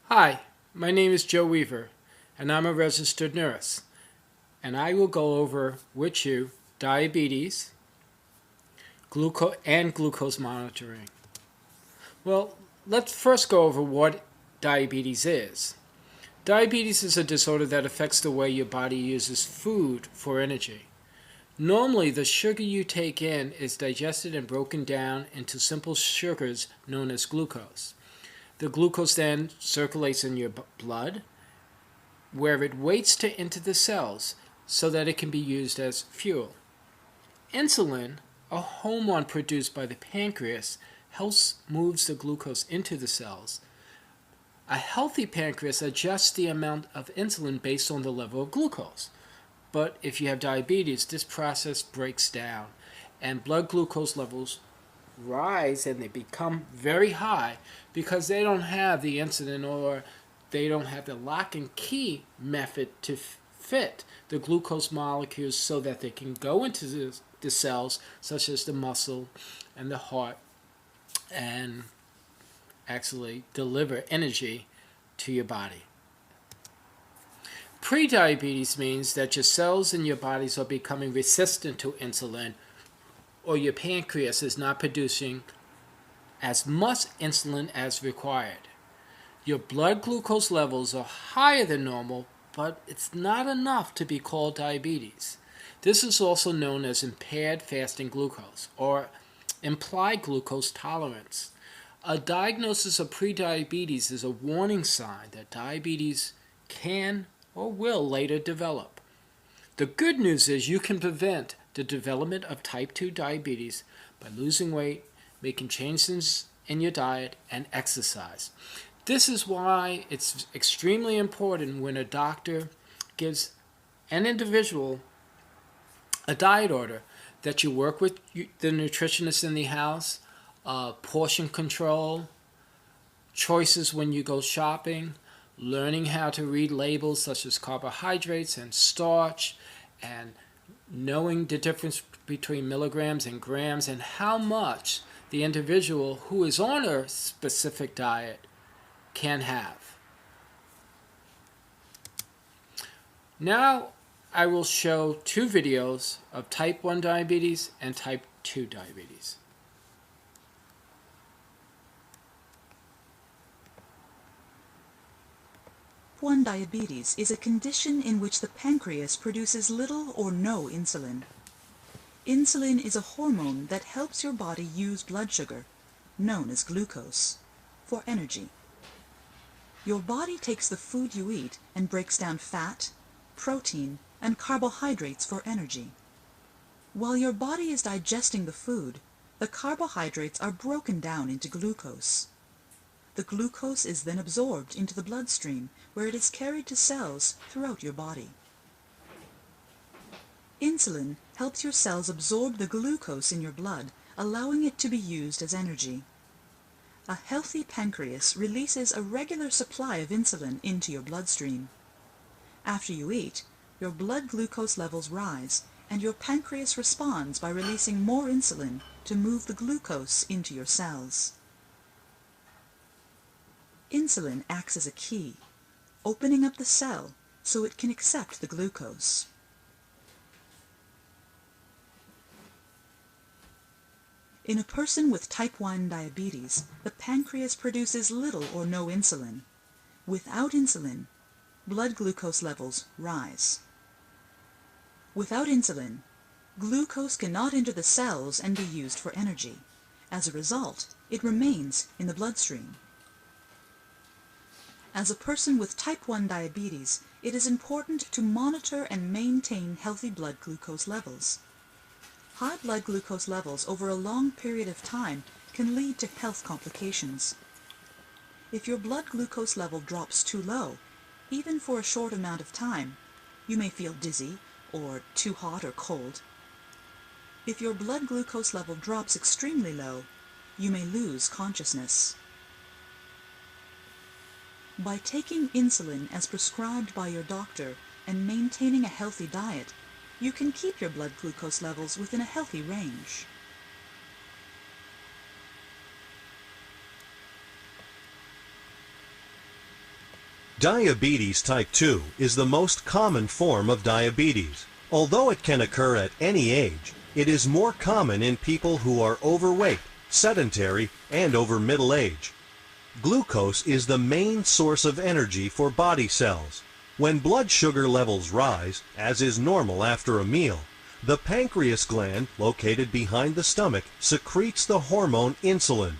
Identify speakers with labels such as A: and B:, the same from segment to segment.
A: Hi, my name is Joe Weaver, and I'm a registered nurse, and I will go over with you diabetes, glucose monitoring. Well, let's first go over what diabetes is. Diabetes is a disorder that affects the way your body uses food for energy. Normally, the sugar you take in is digested and broken down into simple sugars known as glucose. The glucose then circulates in your blood, where it waits to enter the cells so that it can be used as fuel. Insulin, a hormone produced by the pancreas, helps moves the glucose into the cells. A healthy pancreas adjusts the amount of insulin based on the level of glucose. But if you have diabetes, this process breaks down and blood glucose levels rise and they become very high because they don't have the insulin, or they don't have the lock and key method to fit the glucose molecules so that they can go into the cells such as the muscle and the heart and actually deliver energy to your body. Prediabetes means that your cells in your bodies are becoming resistant to insulin, or your pancreas is not producing as much insulin as required. Your blood glucose levels are higher than normal, but it's not enough to be called diabetes. This is also known as impaired fasting glucose or implied glucose tolerance. A diagnosis of prediabetes is a warning sign that diabetes can or will later develop. The good news is you can prevent the development of type 2 diabetes by losing weight, making changes in your diet, and exercise. This is why it's extremely important when a doctor gives an individual a diet order that you work with the nutritionist in the house, portion control, choices when you go shopping, learning how to read labels such as carbohydrates and starch, and knowing the difference between milligrams and grams and how much the individual who is on a specific diet can have. Now I will show two videos of type 1 diabetes and type 2 diabetes.
B: Type 1 diabetes is a condition in which the pancreas produces little or no insulin. Insulin is a hormone that helps your body use blood sugar, known as glucose, for energy. Your body takes the food you eat and breaks down fat, protein, and carbohydrates for energy. While your body is digesting the food, the carbohydrates are broken down into glucose. The glucose is then absorbed into the bloodstream, where it is carried to cells throughout your body. Insulin helps your cells absorb the glucose in your blood, allowing it to be used as energy. A healthy pancreas releases a regular supply of insulin into your bloodstream. After you eat, your blood glucose levels rise, and your pancreas responds by releasing more insulin to move the glucose into your cells. Insulin acts as a key, opening up the cell so it can accept the glucose. In a person with type 1 diabetes, the pancreas produces little or no insulin. Without insulin, blood glucose levels rise. Without insulin, glucose cannot enter the cells and be used for energy. As a result, it remains in the bloodstream. As a person with type 1 diabetes, it is important to monitor and maintain healthy blood glucose levels. High blood glucose levels over a long period of time can lead to health complications. If your blood glucose level drops too low, even for a short amount of time, you may feel dizzy or too hot or cold. If your blood glucose level drops extremely low, you may lose consciousness. By taking insulin as prescribed by your doctor and maintaining a healthy diet, you can keep your blood glucose levels within a healthy range.
C: Diabetes type 2 is the most common form of diabetes. Although it can occur at any age, it is more common in people who are overweight, sedentary, and over middle age. Glucose is the main source of energy for body cells. When blood sugar levels rise, as is normal after a meal, the pancreas gland, located behind the stomach, secretes the hormone insulin.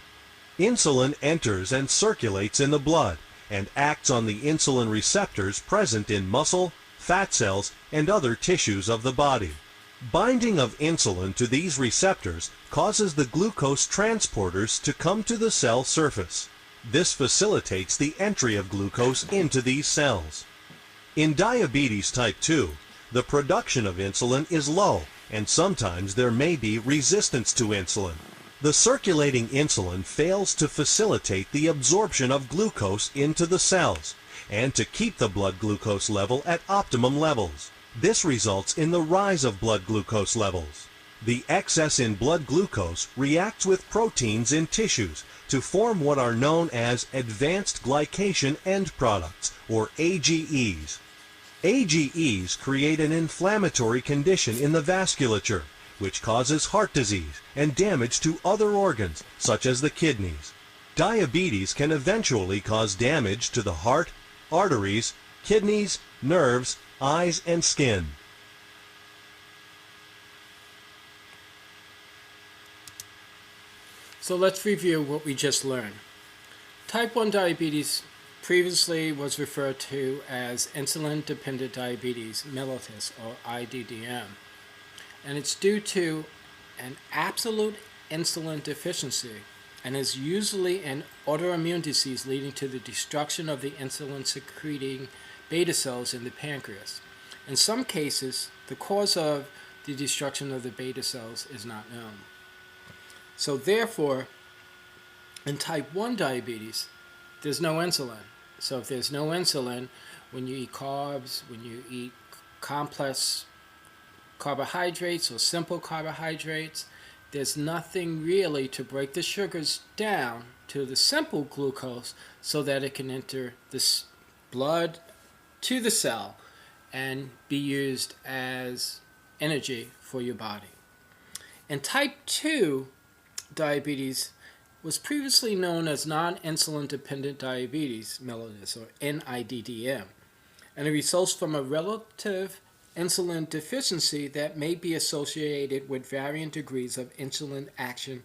C: Insulin enters and circulates in the blood and acts on the insulin receptors present in muscle, fat cells, and other tissues of the body. Binding of insulin to these receptors causes the glucose transporters to come to the cell surface. This facilitates the entry of glucose into these cells. In diabetes type 2, the production of insulin is low, and sometimes there may be resistance to insulin. The circulating insulin fails to facilitate the absorption of glucose into the cells and to keep the blood glucose level at optimum levels. This results in the rise of blood glucose levels. The excess in blood glucose reacts with proteins in tissues to form what are known as advanced glycation end products, or AGEs. AGEs create an inflammatory condition in the vasculature, which causes heart disease and damage to other organs, such as the kidneys. Diabetes can eventually cause damage to the heart, arteries, kidneys, nerves, eyes, and skin.
A: So let's review what we just learned. Type 1 diabetes previously was referred to as insulin-dependent diabetes mellitus, or IDDM. And it's due to an absolute insulin deficiency and is usually an autoimmune disease leading to the destruction of the insulin-secreting beta cells in the pancreas. In some cases, the cause of the destruction of the beta cells is not known. So therefore, in type 1 diabetes, there's no insulin. So if there's no insulin, when you eat carbs, when you eat complex carbohydrates or simple carbohydrates, there's nothing really to break the sugars down to the simple glucose so that it can enter the blood to the cell and be used as energy for your body. And type 2 diabetes was previously known as non-insulin dependent diabetes mellitus, or NIDDM, and it results from a relative insulin deficiency that may be associated with varying degrees of insulin action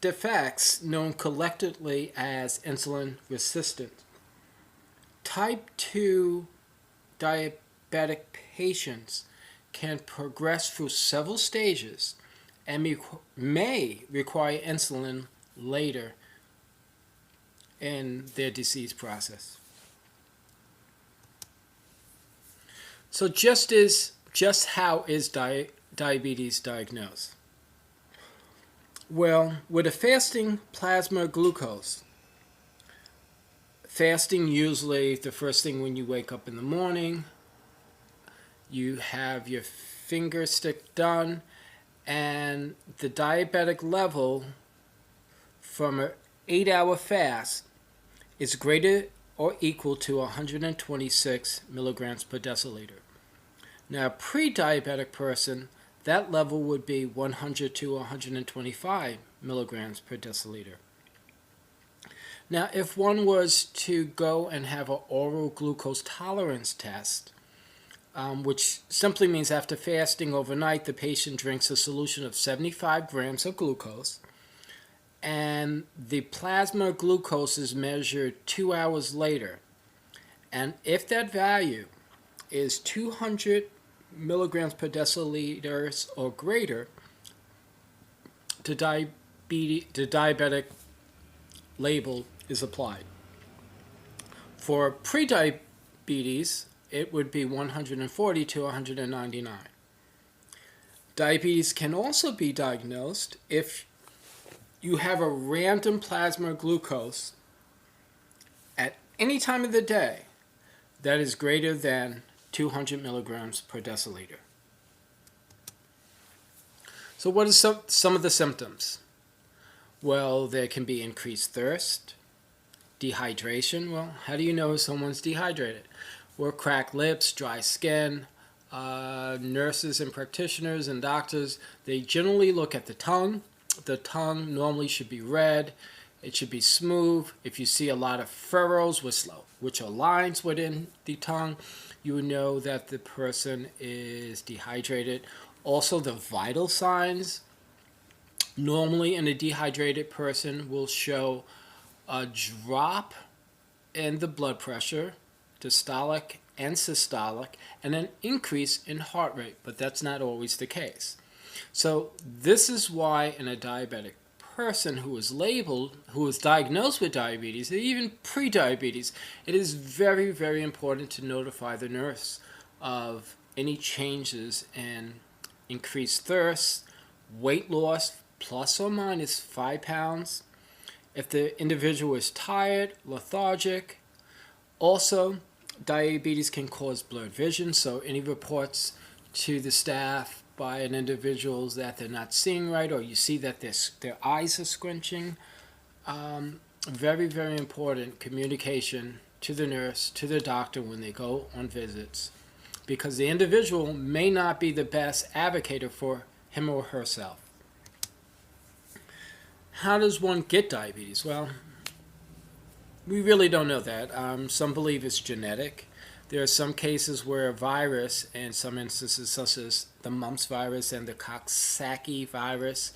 A: defects known collectively as insulin resistance. Type 2 diabetic patients can progress through several stages and may require insulin later in their disease process. So just how is diabetes diagnosed? Well, with a fasting plasma glucose, fasting usually the first thing when you wake up in the morning, you have your fingerstick done, and the diabetic level from an 8-hour fast is greater or equal to 126 milligrams per deciliter. Now, a pre-diabetic person, that level would be 100 to 125 milligrams per deciliter. Now, if one was to go and have an oral glucose tolerance test, which simply means after fasting overnight, the patient drinks a solution of 75 grams of glucose, and the plasma glucose is measured 2 hours later. And if that value is 200 milligrams per deciliter or greater, the diabetic label is applied. For pre-diabetes, it would be 140 to 199. Diabetes can also be diagnosed if you have a random plasma glucose at any time of the day that is greater than 200 milligrams per deciliter. So what are some of the symptoms? Well, there can be increased thirst, Dehydration. Well, how do you know if someone's dehydrated? Or cracked lips, dry skin. Nurses and practitioners and doctors, they generally look at the tongue. The tongue normally should be red. It should be smooth. If you see a lot of furrows, which are lines within the tongue, you will know that the person is dehydrated. Also, the vital signs normally in a dehydrated person will show a drop in the blood pressure, diastolic and systolic, and an increase in heart rate, but that's not always the case. So this is why in a diabetic person who is diagnosed with diabetes, even pre-diabetes, it is very, very important to notify the nurse of any changes in increased thirst, weight loss, plus or minus 5 pounds, if the individual is tired, lethargic. Also, diabetes can cause blurred vision, so any reports to the staff by an individual that they're not seeing right, or you see that their eyes are squinching, very, very important communication to the nurse, to the doctor when they go on visits, because the individual may not be the best advocate for him or herself. How does one get diabetes? Well, we really don't know that. Some believe it's genetic. There are some cases where a virus, in some instances such as the mumps virus and the Coxsackie virus,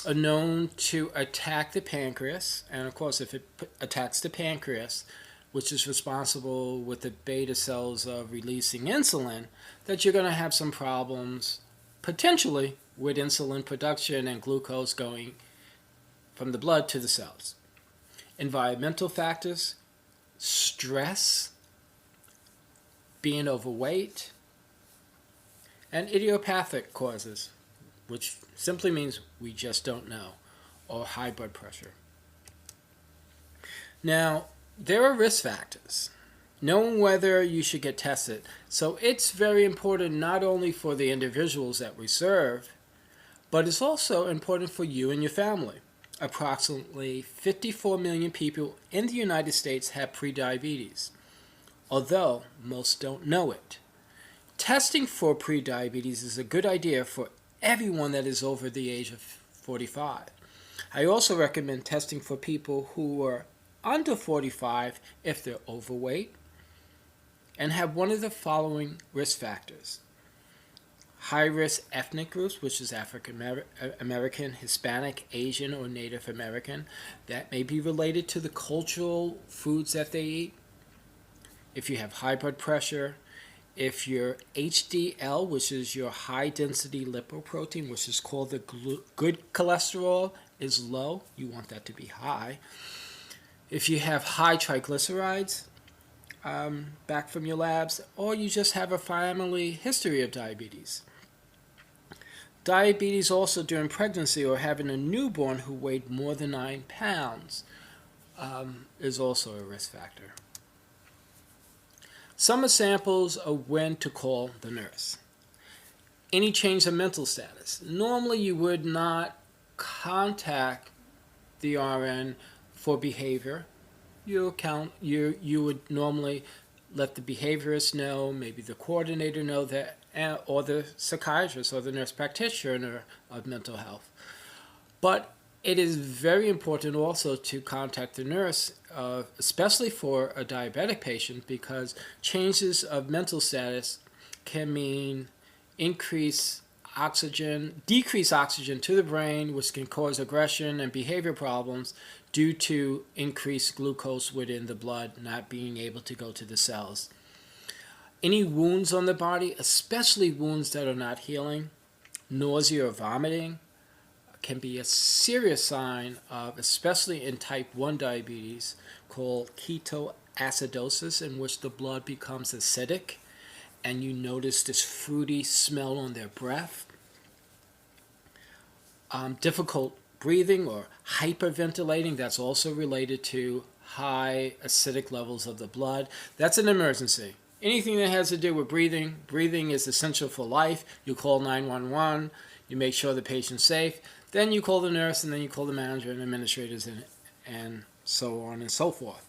A: are known to attack the pancreas. And of course, if it attacks the pancreas, which is responsible with the beta cells of releasing insulin, that you're going to have some problems potentially with insulin production and glucose going from the blood to the cells. Environmental factors, stress, being overweight, and idiopathic causes, which simply means we just don't know, or high blood pressure. Now, there are risk factors, knowing whether you should get tested. So it's very important not only for the individuals that we serve, but it's also important for you and your family. Approximately 54 million people in the United States have prediabetes, although most don't know it. Testing for prediabetes is a good idea for everyone that is over the age of 45. I also recommend testing for people who are under 45 if they're overweight and have one of the following risk factors. High-risk ethnic groups, which is African American, Hispanic, Asian, or Native American. That may be related to the cultural foods that they eat. If you have high blood pressure, if your HDL, which is your high-density lipoprotein, which is called the good cholesterol, is low, you want that to be high. If you have high triglycerides, back from your labs, or you just have a family history of diabetes. Diabetes also during pregnancy or having a newborn who weighed more than 9 pounds is also a risk factor. Some examples of when to call the nurse. Any change in mental status. Normally you would not contact the RN for behavior. You would normally let the behaviorist know, maybe the coordinator know that, or the psychiatrist or the nurse practitioner of mental health. But it is very important also to contact the nurse, especially for a diabetic patient, because changes of mental status can mean decrease oxygen to the brain, which can cause aggression and behavior problems due to increased glucose within the blood not being able to go to the cells. Any wounds on the body, especially wounds that are not healing, nausea or vomiting, can be a serious sign of, especially in type 1 diabetes, called ketoacidosis, in which the blood becomes acidic and you notice this fruity smell on their breath. Difficult breathing or hyperventilating, that's also related to high acidic levels of the blood. That's an emergency. Anything that has to do with breathing is essential for life. You call 911, you make sure the patient's safe, then you call the nurse, and then you call the manager and administrators and so on and so forth.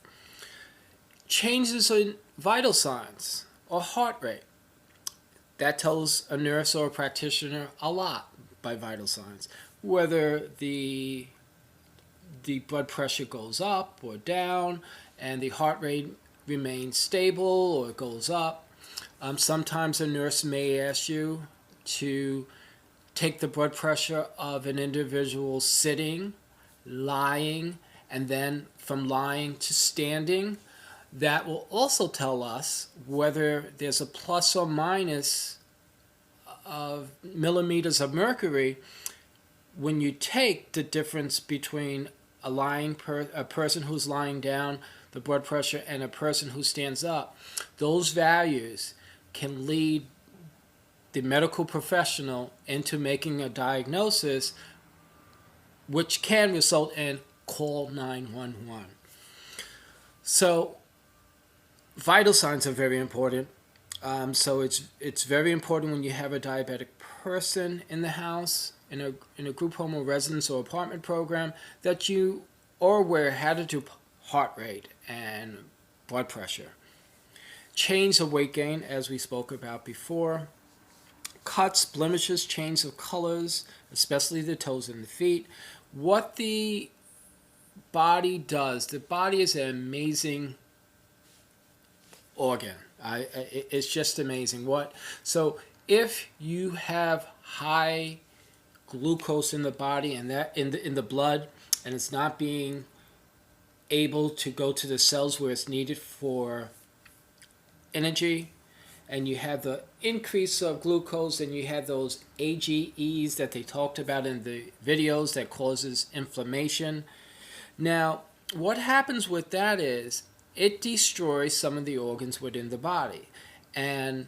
A: Changes in vital signs or heart rate. That tells a nurse or a practitioner a lot by vital signs. Whether the blood pressure goes up or down and the heart rate remains stable or goes up. Sometimes a nurse may ask you to take the blood pressure of an individual sitting, lying, and then from lying to standing. That will also tell us whether there's a plus or minus of millimeters of mercury when you take the difference between a person who's lying down, the blood pressure, and a person who stands up. Those values can lead the medical professional into making a diagnosis, which can result in call 911. So vital signs are very important. So it's very important when you have a diabetic person in the house, in a group home or residence or apartment program, that you are aware how to do heart rate and blood pressure. Change of weight gain, as we spoke about before. Cuts, blemishes, change of colors, especially the toes and the feet. What the body does, the body is an amazing organ. It's just amazing. So if you have high glucose in the body and that in the blood, and it's not being able to go to the cells where it's needed for energy, and you have the increase of glucose, and you have those AGEs that they talked about in the videos that causes inflammation. Now, what happens with that is it destroys some of the organs within the body. And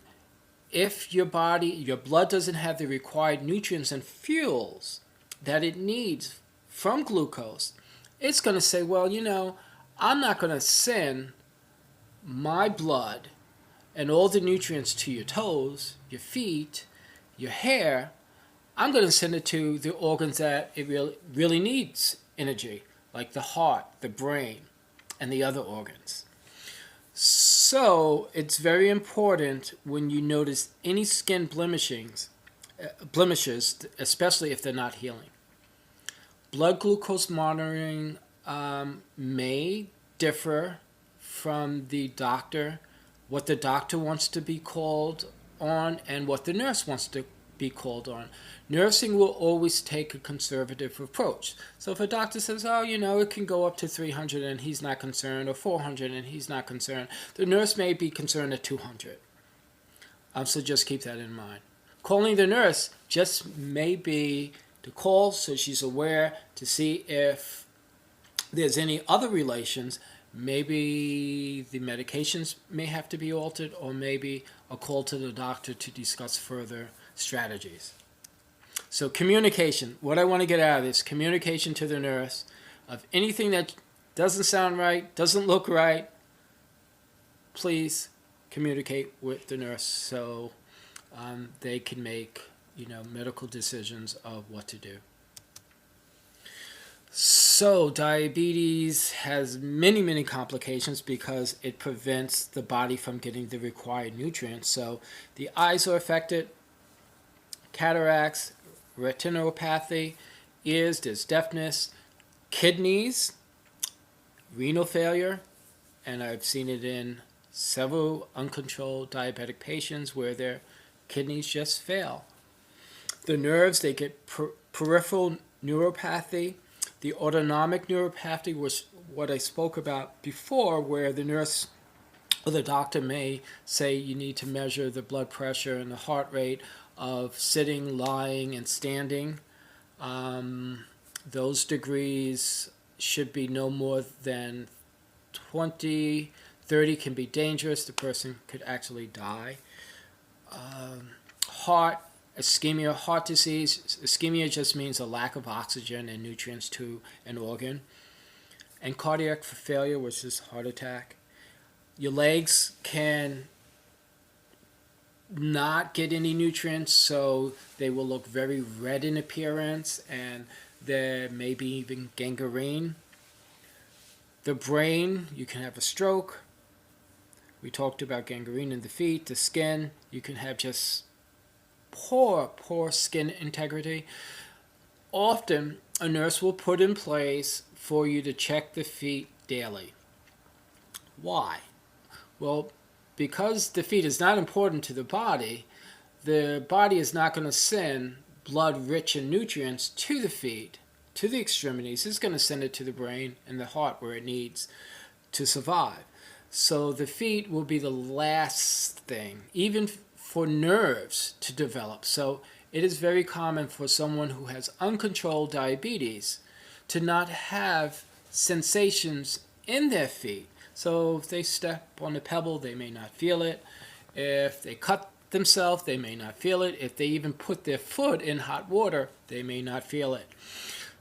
A: if your blood doesn't have the required nutrients and fuels that it needs from glucose, it's going to say, well, I'm not going to send my blood and all the nutrients to your toes, your feet, your hair. I'm going to send it to the organs that it really needs energy, like the heart, the brain, and the other organs. So it's very important when you notice any skin blemishes, especially if they're not healing. Blood glucose monitoring may differ from the doctor, what the doctor wants to be called on and what the nurse wants to be called on. Nursing will always take a conservative approach. So if a doctor says, it can go up to 300 and he's not concerned, or 400 and he's not concerned, the nurse may be concerned at 200. So just keep that in mind. Calling the nurse just may be to call so she's aware to see if there's any other relations. Maybe the medications may have to be altered, or maybe a call to the doctor to discuss further strategies. So communication, what I want to get out of this, communication to the nurse of anything that doesn't sound right, doesn't look right, please communicate with the nurse so they can make medical decisions of what to do. So diabetes has many, many complications because it prevents the body from getting the required nutrients. So the eyes are affected, cataracts, retinopathy, ears, there's deafness, kidneys, renal failure, and I've seen it in several uncontrolled diabetic patients where their kidneys just fail. The nerves, they get peripheral neuropathy. The autonomic neuropathy was what I spoke about before, where the nurse or the doctor may say you need to measure the blood pressure and the heart rate of sitting, lying, and standing. Those degrees should be no more than 20. 30 can be dangerous. The person could actually die. Heart ischemia, heart disease. Ischemia just means a lack of oxygen and nutrients to an organ. And cardiac failure, which is heart attack. Your legs can not get any nutrients, so they will look very red in appearance, and there may be even gangrene. The brain, you can have a stroke, We talked about gangrene in the feet, the skin. You can have just poor skin integrity. Often, a nurse will put in place for you to check the feet daily. Why? Well, because the feet is not important to the body is not going to send blood rich in nutrients to the feet, to the extremities. It's going to send it to the brain and the heart where it needs to survive. So the feet will be the last thing, even for nerves to develop. So it is very common for someone who has uncontrolled diabetes to not have sensations in their feet. So if they step on a pebble, they may not feel it. If they cut themselves, they may not feel it. If they even put their foot in hot water, they may not feel it.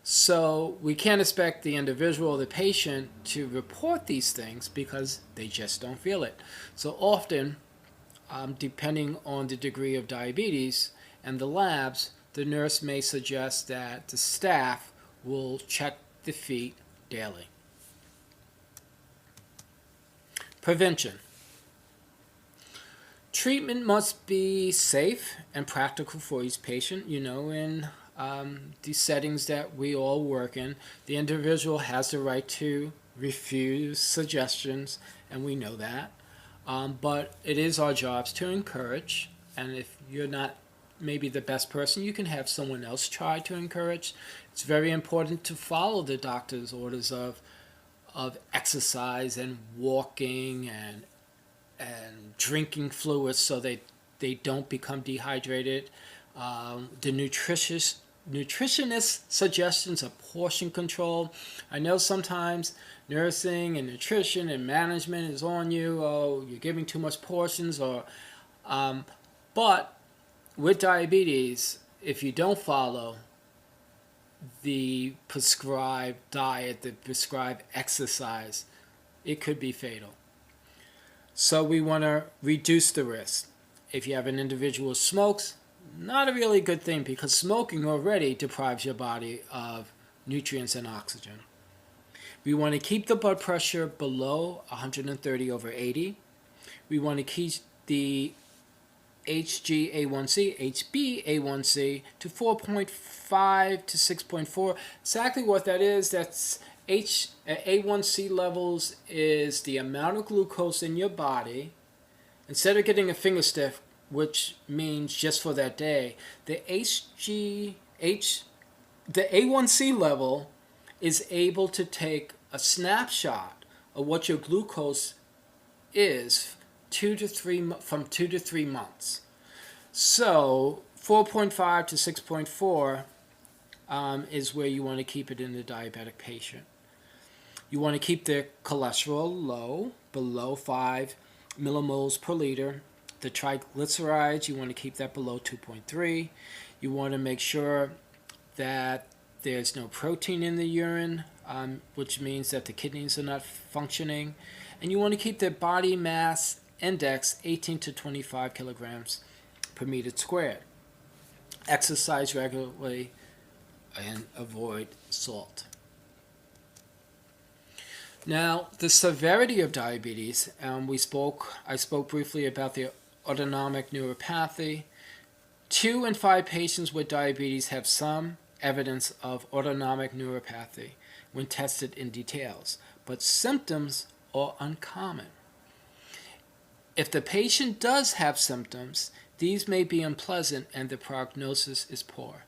A: So we can't expect the individual or the patient to report these things because they just don't feel it. So often, depending on the degree of diabetes and the labs, the nurse may suggest that the staff will check the feet daily. Prevention. Treatment must be safe and practical for each patient. In the settings that we all work in, the individual has the right to refuse suggestions, and we know that. But it is our jobs to encourage, and if you're not maybe the best person, you can have someone else try to encourage. It's very important to follow the doctor's orders of exercise and walking and drinking fluids so they don't become dehydrated. The nutritionist suggestions of portion control. I know sometimes nursing and nutrition and management is on you. Oh, you're giving too much portions, but with diabetes, if you don't follow the prescribed diet, the prescribed exercise, it could be fatal. So we want to reduce the risk. If you have an individual who smokes, not a really good thing because smoking already deprives your body of nutrients and oxygen. We want to keep the blood pressure below 130/80. We want to keep the HbA1c to 4.5 to 6.4. Exactly what that is, that's A1C levels is the amount of glucose in your body. Instead of getting a fingerstick, which means just for that day, the A1C level is able to take a snapshot of what your glucose is from 2 to 3 months. So 4.5 to 6.4 is where you want to keep it in the diabetic patient. You want to keep the cholesterol low, below 5 millimoles per liter. The triglycerides, you want to keep that below 2.3. You want to make sure that there's no protein in the urine, which means that the kidneys are not functioning. And you want to keep the body mass index 18 to 25 kilograms per meter squared. Exercise regularly and avoid salt. Now, the severity of diabetes, I spoke briefly about the autonomic neuropathy. 2 in 5 patients with diabetes have some evidence of autonomic neuropathy when tested in details, but symptoms are uncommon. If the patient does have symptoms, these may be unpleasant and the prognosis is poor.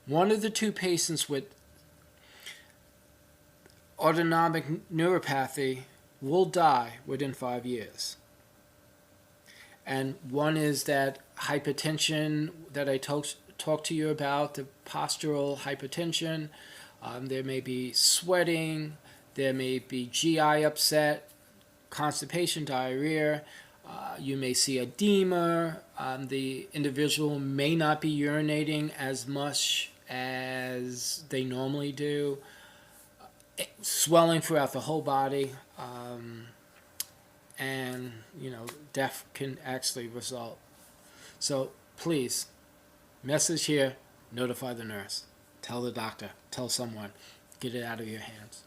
A: 1 of the 2 patients with autonomic neuropathy will die within 5 years. And one is that hypertension that I talked to you about, the postural hypertension. There may be sweating, there may be GI upset, constipation, diarrhea. You may see edema. The individual may not be urinating as much as they normally do. Swelling throughout the whole body. And, death can actually result. So please, message here, notify the nurse. Tell the doctor, tell someone. Get it out of your hands.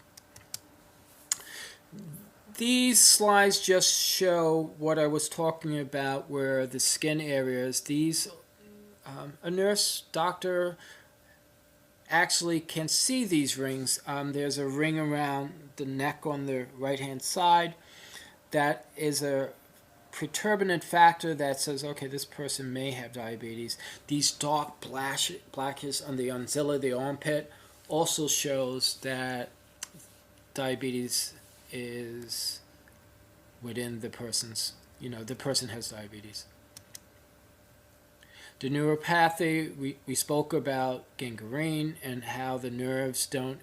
A: These slides just show what I was talking about, where the skin areas, these, a nurse, doctor actually can see these rings. There's a ring around the neck on the right-hand side. That is a perturbant factor that says, okay, this person may have diabetes. These dark blackish on the axilla of the armpit also shows that diabetes is within the person's, the person has diabetes. The neuropathy, we spoke about gangrene and how the nerves don't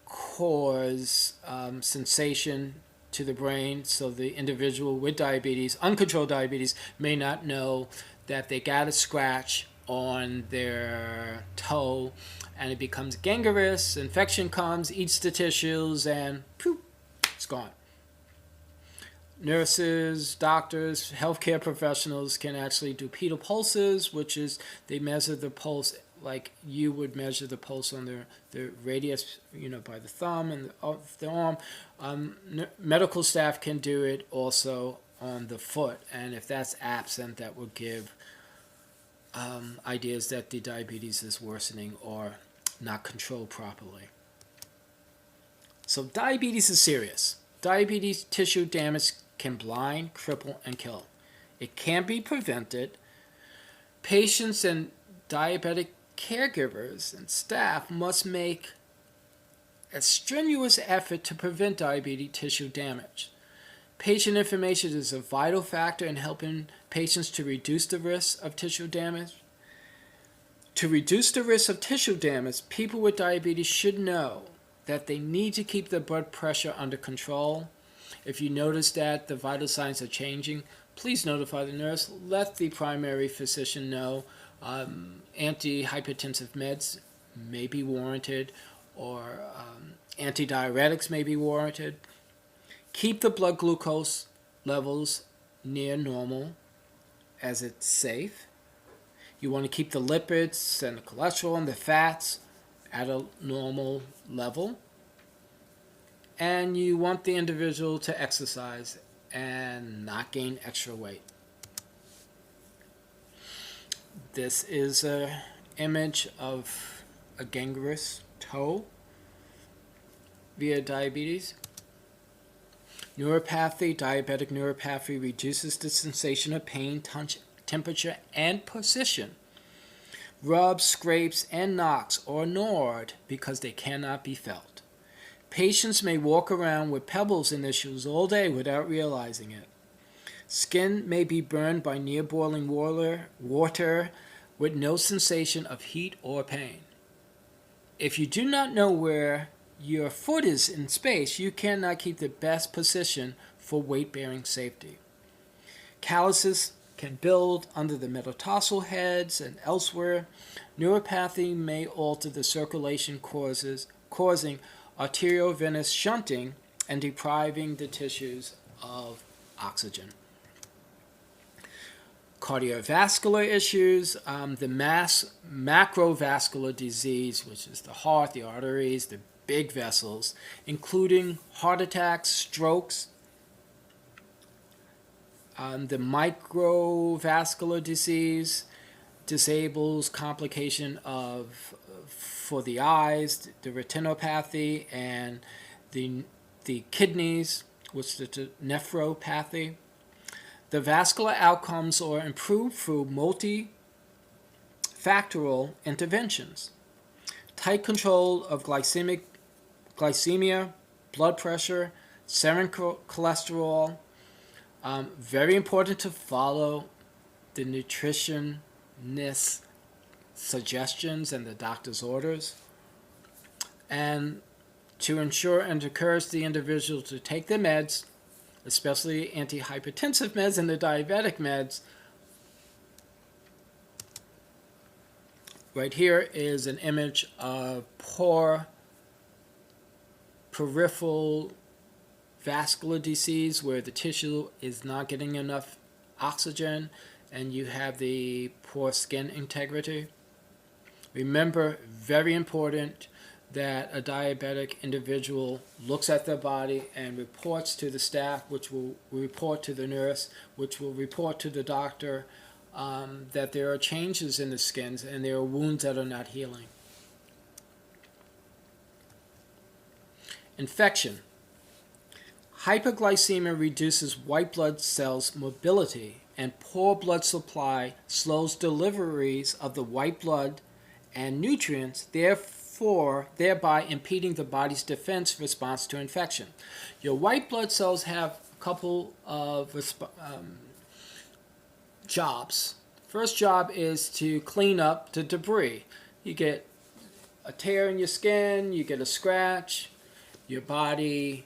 A: cause sensation to the brain, so the individual with diabetes, uncontrolled diabetes, may not know that they got a scratch on their toe and it becomes gangrenous, infection comes, eats the tissues, and poof, it's gone. Nurses, doctors, healthcare professionals can actually do pedal pulses, which is they measure the pulse like you would measure the pulse on the radius, by the thumb and the arm. Medical staff can do it also on the foot, and if that's absent, that would give ideas that the diabetes is worsening or not controlled properly. So diabetes is serious. Diabetes tissue damage can blind, cripple, and kill. It can be prevented. Patients and diabetic caregivers and staff must make a strenuous effort to prevent diabetes tissue damage. Patient information is a vital factor in helping patients to reduce the risk of tissue damage. To reduce the risk of tissue damage, people with diabetes should know that they need to keep their blood pressure under control. If you notice that the vital signs are changing, please notify the nurse. Let the primary physician know. Antihypertensive meds may be warranted, or antidiuretics may be warranted. Keep the blood glucose levels near normal as it's safe. You want to keep the lipids and the cholesterol and the fats at a normal level. And you want the individual to exercise and not gain extra weight. This is an image of a gangrenous toe via diabetes. Neuropathy, diabetic neuropathy reduces the sensation of pain, temperature, and position. Rubs, scrapes, and knocks are ignored because they cannot be felt. Patients may walk around with pebbles in their shoes all day without realizing it. Skin may be burned by near boiling water with no sensation of heat or pain. If you do not know where your foot is in space, you cannot keep the best position for weight-bearing safety. Calluses can build under the metatarsal heads and elsewhere. Neuropathy may alter the circulation, causing arteriovenous shunting and depriving the tissues of oxygen. Cardiovascular issues, the macrovascular disease, which is the heart, the arteries, the big vessels, including heart attacks, strokes. The microvascular disease disables complication for the eyes, the retinopathy, and the kidneys, which is the nephropathy. The vascular outcomes are improved through multifactorial interventions. Tight control of glycemia, blood pressure, serum cholesterol. Very important to follow the nutritionist suggestions and the doctor's orders, and to ensure and encourage the individual to take their meds, especially antihypertensive meds and the diabetic meds. Right here is an image of poor peripheral vascular disease where the tissue is not getting enough oxygen and you have the poor skin integrity. Remember, very important, that a diabetic individual looks at their body and reports to the staff, which will report to the nurse, which will report to the doctor, that there are changes in the skins and there are wounds that are not healing. Infection. Hypoglycemia reduces white blood cells mobility, and poor blood supply slows deliveries of the white blood and nutrients, thereby impeding the body's defense response to infection. Your white blood cells have a couple of jobs. First job is to clean up the debris. You get a tear in your skin, you get a scratch, your body,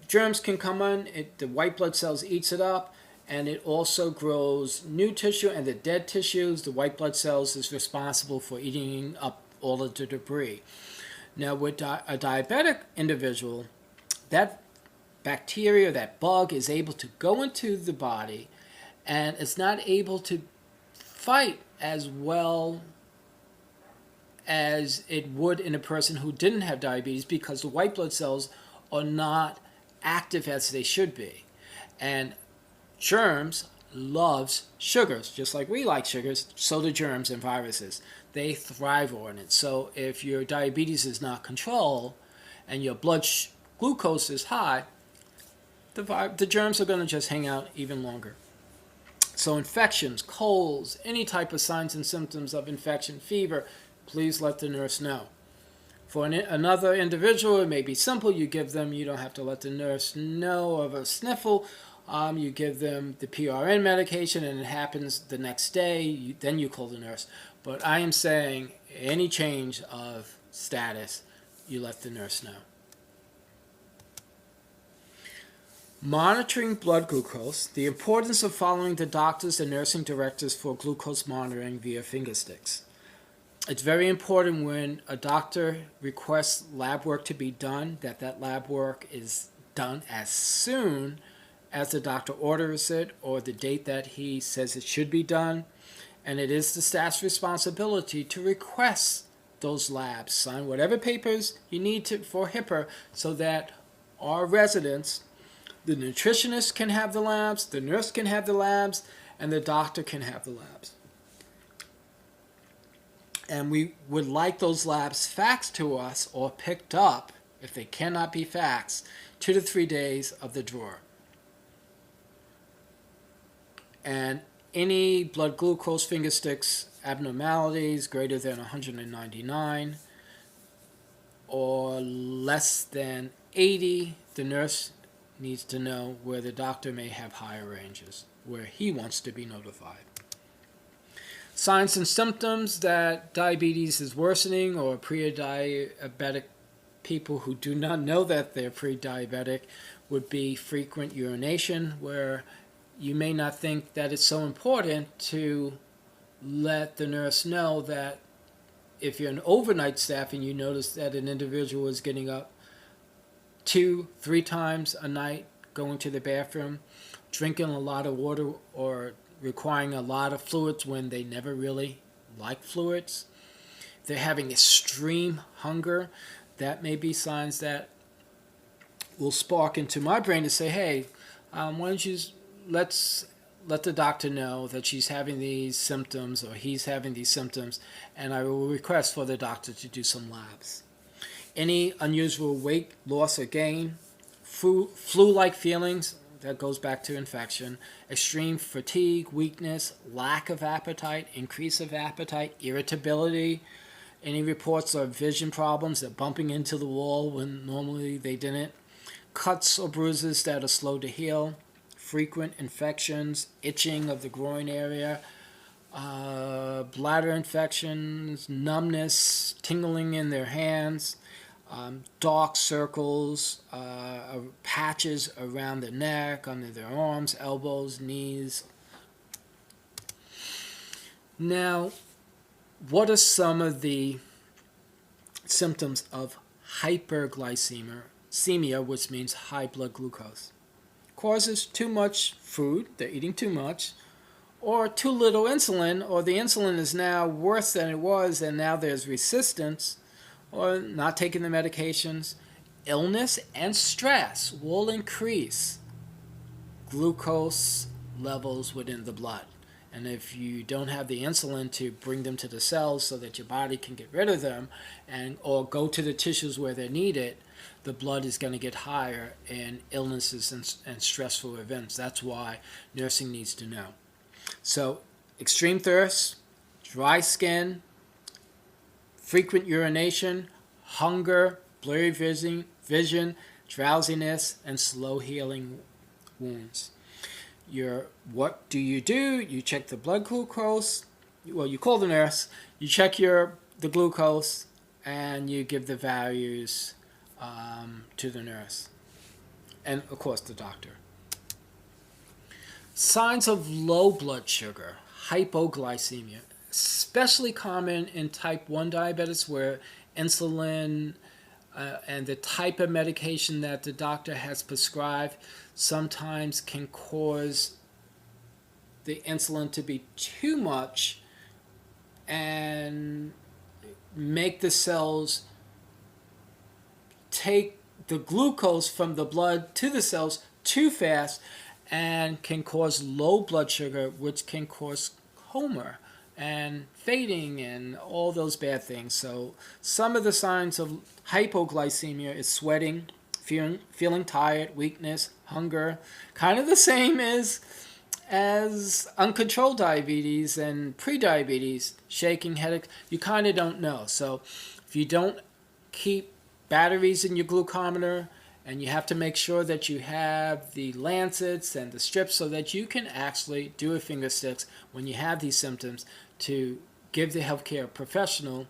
A: germs can come in, the white blood cells eats it up, and it also grows new tissue, and the dead tissues, the white blood cells is responsible for eating up all of the debris. Now with a diabetic individual, that bacteria, that bug is able to go into the body and it's not able to fight as well as it would in a person who didn't have diabetes, because the white blood cells are not active as they should be. And germs loves sugars, just like we like sugars, so do germs and viruses. They thrive on it. So if your diabetes is not controlled and your blood glucose is high, the germs are going to just hang out even longer. So infections, colds, any type of signs and symptoms of infection, fever, please let the nurse know. For another individual, it may be simple. You don't have to let the nurse know of a sniffle. You give them the PRN medication and it happens the next day. Then you call the nurse. But I am saying any change of status, you let the nurse know. Monitoring blood glucose. The importance of following the doctors and nursing directors for glucose monitoring via fingersticks. It's very important when a doctor requests lab work to be done, that lab work is done as soon as the doctor orders it or the date that he says it should be done. And it is the staff's responsibility to request those labs. Sign whatever papers you need for HIPAA so that our residents, the nutritionist can have the labs, the nurse can have the labs, and the doctor can have the labs. And we would like those labs faxed to us or picked up, if they cannot be faxed, 2 to 3 days of the drawer. And any blood glucose finger sticks abnormalities greater than 199 or less than 80, the nurse needs to know, where the doctor may have higher ranges, where he wants to be notified. Signs and symptoms that diabetes is worsening, or pre-diabetic people who do not know that they're pre-diabetic, would be frequent urination, where you may not think that it's so important to let the nurse know that if you're an overnight staff and you notice that an individual is getting up 2-3 times a night, going to the bathroom, drinking a lot of water, or requiring a lot of fluids when they never really like fluids. They're having extreme hunger. That may be signs that will spark into my brain to say, hey, why don't you let's let the doctor know that she's having these symptoms or he's having these symptoms, and I will request for the doctor to do some labs. Any unusual weight loss or gain, flu-like feelings, that goes back to infection, extreme fatigue, weakness, lack of appetite, increase of appetite, irritability, any reports of vision problems, that bumping into the wall when normally they didn't, cuts or bruises that are slow to heal, frequent infections, itching of the groin area, bladder infections, numbness, tingling in their hands, dark circles, patches around the neck, under their arms, elbows, knees. Now, what are some of the symptoms of hyperglycemia, which means high blood glucose? Causes too much food, they're eating too much, or too little insulin, or the insulin is now worse than it was and now there's resistance, or not taking the medications, illness and stress will increase glucose levels within the blood. And if you don't have the insulin to bring them to the cells so that your body can get rid of them or go to the tissues where they're needed, the blood is going to get higher in illnesses and stressful events. That's why nursing needs to know. So extreme thirst, dry skin, frequent urination, hunger, blurry vision, drowsiness, and slow healing wounds. What do? You check the blood glucose. Well, you call the nurse. You check the glucose, and you give the values to the nurse, and of course the doctor. Signs of low blood sugar, hypoglycemia, especially common in type 1 diabetics where insulin and the type of medication that the doctor has prescribed sometimes can cause the insulin to be too much and make the cells take the glucose from the blood to the cells too fast and can cause low blood sugar, which can cause coma and fading and all those bad things. So some of the signs of hypoglycemia is sweating, feeling tired, weakness, hunger, kind of the same as uncontrolled diabetes and prediabetes, shaking, headache. You kind of don't know. So if you don't keep batteries in your glucometer, and you have to make sure that you have the lancets and the strips so that you can actually do a finger sticks when you have these symptoms to give the healthcare professional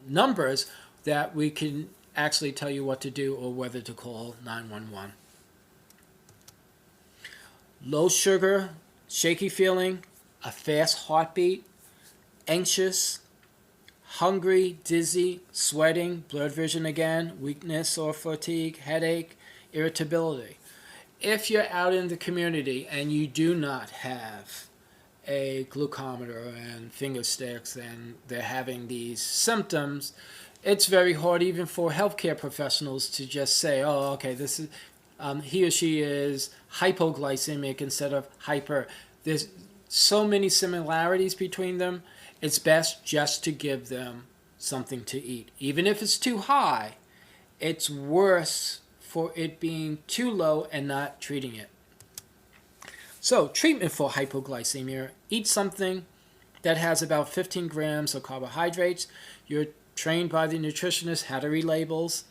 A: numbers that we can actually tell you what to do or whether to call 911. Low sugar, shaky feeling, a fast heartbeat, anxious, hungry, dizzy, sweating, blurred vision again, weakness or fatigue, headache, irritability. If you're out in the community and you do not have a glucometer and finger sticks and they're having these symptoms, it's very hard even for healthcare professionals to just say, oh, okay, this is he or she is hypoglycemic instead of hyper. There's so many similarities between them. It's best just to give them something to eat. Even if it's too high, it's worse for it being too low and not treating it. So, treatment for hypoglycemia: eat something that has about 15 grams of carbohydrates. You're trained by the nutritionist how to read labels.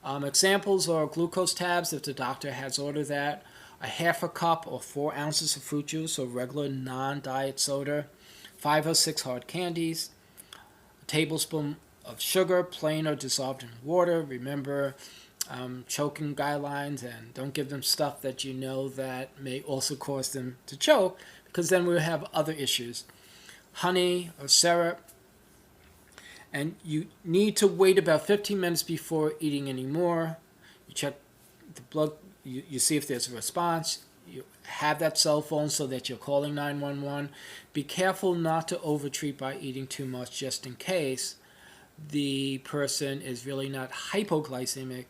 A: Examples are glucose tabs if the doctor has ordered that, a half a cup or 4 ounces of fruit juice or regular non-diet soda, 5 or 6 hard candies, a tablespoon of sugar, plain or dissolved in water. Remember choking guidelines, and don't give them stuff that you know that may also cause them to choke, because then we'll have other issues. Honey or syrup. And you need to wait about 15 minutes before eating any more. You check the blood, you see if there's a response. You have that cell phone so that you're calling 911. Be careful not to overtreat by eating too much, just in case the person is really not hypoglycemic,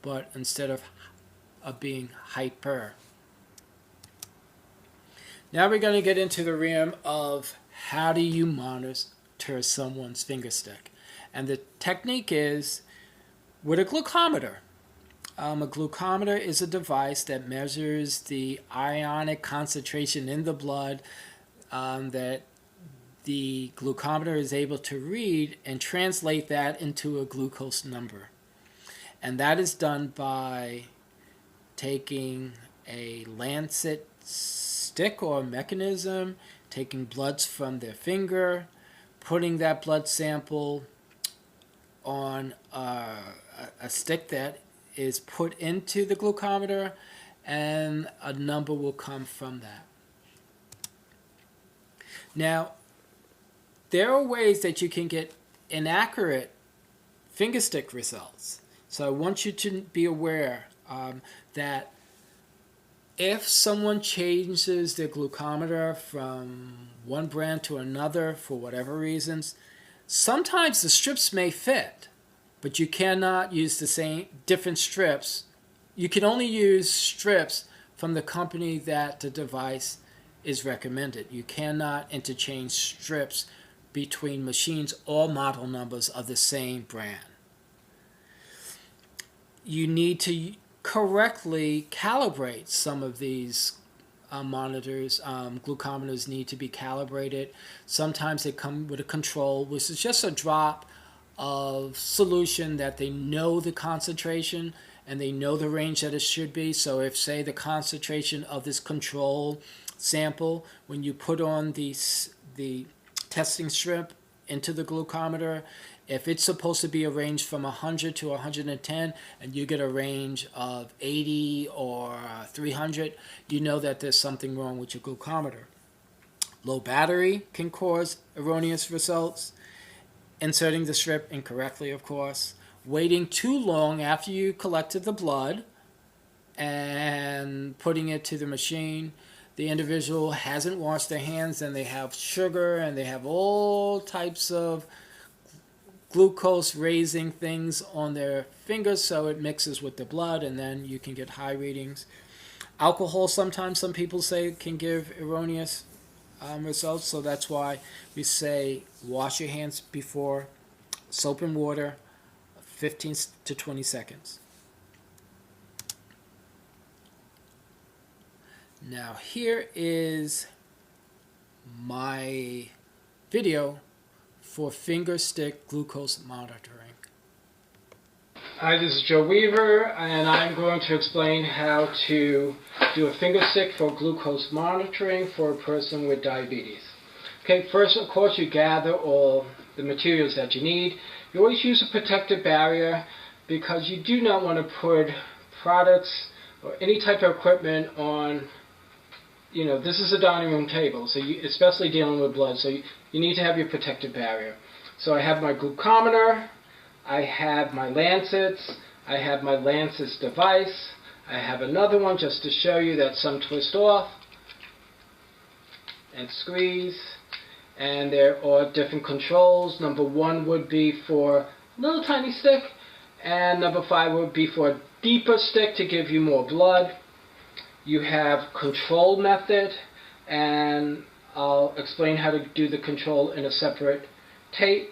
A: but instead of being hyper. Now we're going to get into the realm of how do you monitor someone's finger stick. And the technique is with a glucometer. A glucometer is a device that measures the ionic concentration in the blood that the glucometer is able to read and translate that into a glucose number. And that is done by taking a lancet stick or mechanism, taking bloods from their finger, putting that blood sample on a stick that is put into the glucometer, and a number will come from that. Now, there are ways that you can get inaccurate finger stick results. So I want you to be aware that if someone changes their glucometer from one brand to another for whatever reasons, sometimes the strips may fit, but you cannot use the same different strips. You can only use strips from the company that the device is recommended. You cannot interchange strips between machines or model numbers of the same brand. You need to correctly calibrate some of these monitors. Glucometers need to be calibrated. Sometimes they come with a control, which is just a drop of solution that they know the concentration and they know the range that it should be. So if, say, the concentration of this control sample, when you put on the testing strip into the glucometer, if it's supposed to be a range from 100 to 110 and you get a range of 80 or 300, you know that there's something wrong with your glucometer. Low battery can cause erroneous results. Inserting the strip incorrectly, of course. Waiting too long after you collected the blood and putting it to the machine. The individual hasn't washed their hands and they have sugar and they have all types of glucose raising things on their fingers, so it mixes with the blood and then you can get high readings. Alcohol, sometimes some people say, can give erroneous results, so that's why we say wash your hands before, soap and water, 15 to 20 seconds. Now here is my video for finger stick glucose monitoring. Hi, this is Joe Weaver, and I'm going to explain how to do a finger stick for glucose monitoring for a person with diabetes. Okay, first, of course, you gather all the materials that you need. You always use a protective barrier because you do not want to put products or any type of equipment on, you know, this is a dining room table, so especially dealing with blood, so you need to have your protective barrier. So I have my glucometer, I have my lancets, I have my lancets device, I have another one just to show you that some twist off and squeeze, and there are different controls. Number 1 would be for a little tiny stick, and number 5 would be for a deeper stick to give you more blood. You have control method, and I'll explain how to do the control in a separate tape.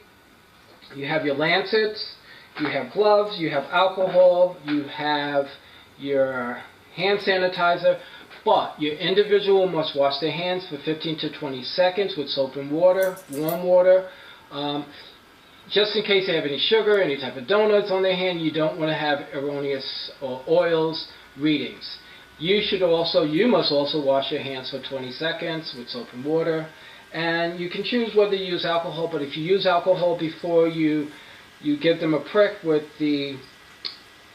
A: You have your lancets, you have gloves, you have alcohol, you have your hand sanitizer, but your individual must wash their hands for 15 to 20 seconds with soap and water, warm water. Just in case they have any sugar, any type of donuts on their hand, you don't want to have erroneous or oils readings. You must also wash your hands for 20 seconds with soap and water. And you can choose whether you use alcohol, but if you use alcohol before you give them a prick with the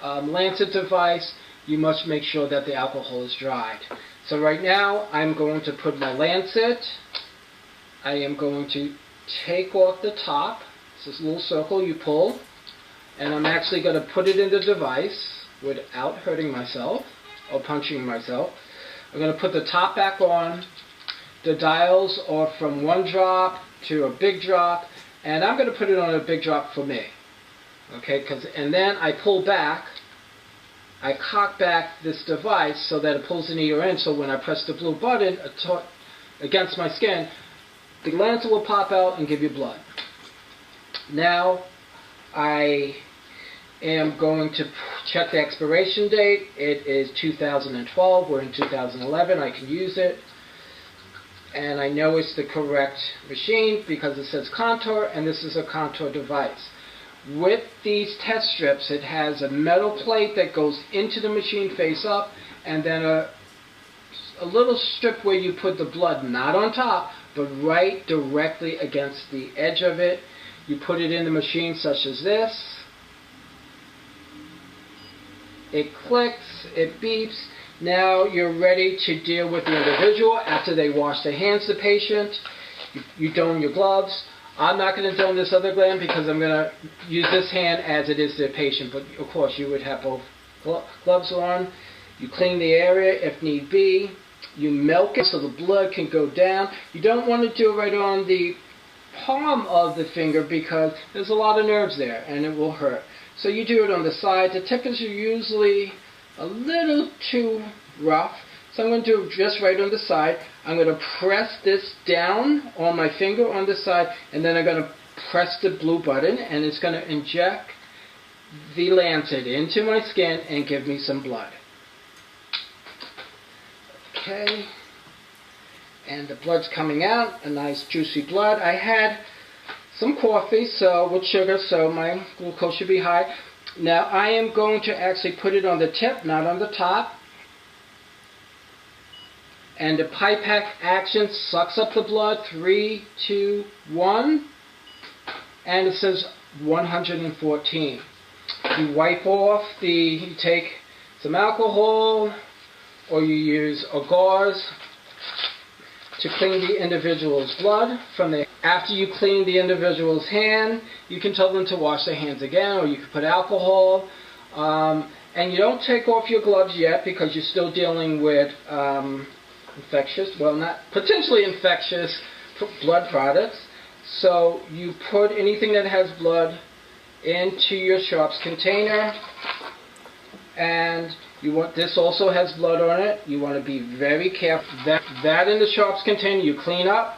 A: lancet device, you must make sure that the alcohol is dried. So right now, I'm going to put my lancet. I am going to take off the top. It's this little circle you pull. And I'm actually going to put it in the device without hurting myself or punching myself. I'm going to put the top back on. The dials are from 1 drop to a big drop, and I'm going to put it on a big drop for me. Okay, and then I pull back, I cock back this device so that it pulls the needle in, so when I press the blue button against my skin, the lancet will pop out and give you blood. Now I am going to check the expiration date. It is 2012, we're in 2011, I can use it. And I know it's the correct machine because it says contour, and this is a contour device. With these test strips, it has a metal plate that goes into the machine face up, and then a little strip where you put the blood, not on top, but right directly against the edge of it. You put it in the machine such as this. It clicks, it beeps. Now you're ready to deal with the individual after they wash their hands, the patient. You don your gloves. I'm not going to don this other gland because I'm going to use this hand as it is the patient, but of course you would have both gloves on. You clean the area if need be. You milk it so the blood can go down. You don't want to do it right on the palm of the finger because there's a lot of nerves there and it will hurt. So you do it on the side. The tip is usually a little too rough. So I'm going to do it just right on the side. I'm going to press this down on my finger on the side, and then I'm going to press the blue button, and it's going to inject the lancet into my skin and give me some blood. Okay. And the blood's coming out, a nice juicy blood. I had some coffee with sugar, so my glucose should be high. Now I am going to actually put it on the tip, not on the top. And the pipette action sucks up the blood. 3, 2, 1. And it says 114. You wipe off you take some alcohol, or you use a gauze to clean the individual's blood from there. After you clean the individual's hand, you can tell them to wash their hands again, or you can put alcohol. And you don't take off your gloves yet because you're still dealing with potentially infectious blood products. So you put anything that has blood into your sharps container, and this also has blood on it. You want to be very careful. That in the sharps container you clean up,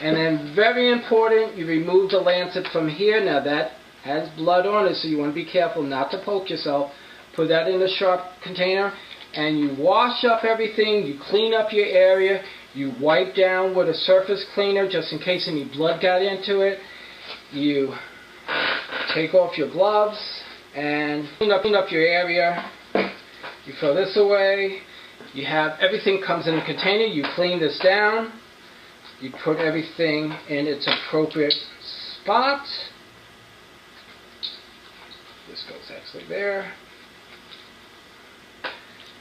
A: and then very important, you remove the lancet from here. Now that has blood on it, so you want to be careful not to poke yourself. Put that in the sharp container, and you wash up everything. You clean up your area. You wipe down with a surface cleaner just in case any blood got into it. You take off your gloves and clean up your area. You throw this away. You have everything comes in a container. You clean this down. You put everything in its appropriate spot. This goes actually there.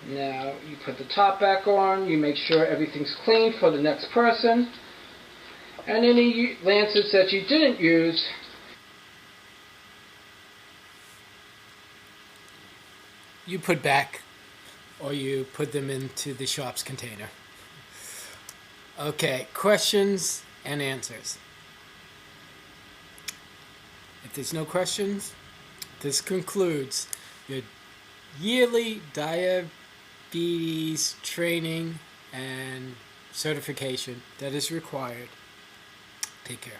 A: Now you put the top back on. You make sure everything's clean for the next person. And any lancets that you didn't use, you put back, or you put them into the sharps container. Okay, questions and answers. If there's no questions, this concludes your yearly diabetes training and certification that is required. Take care.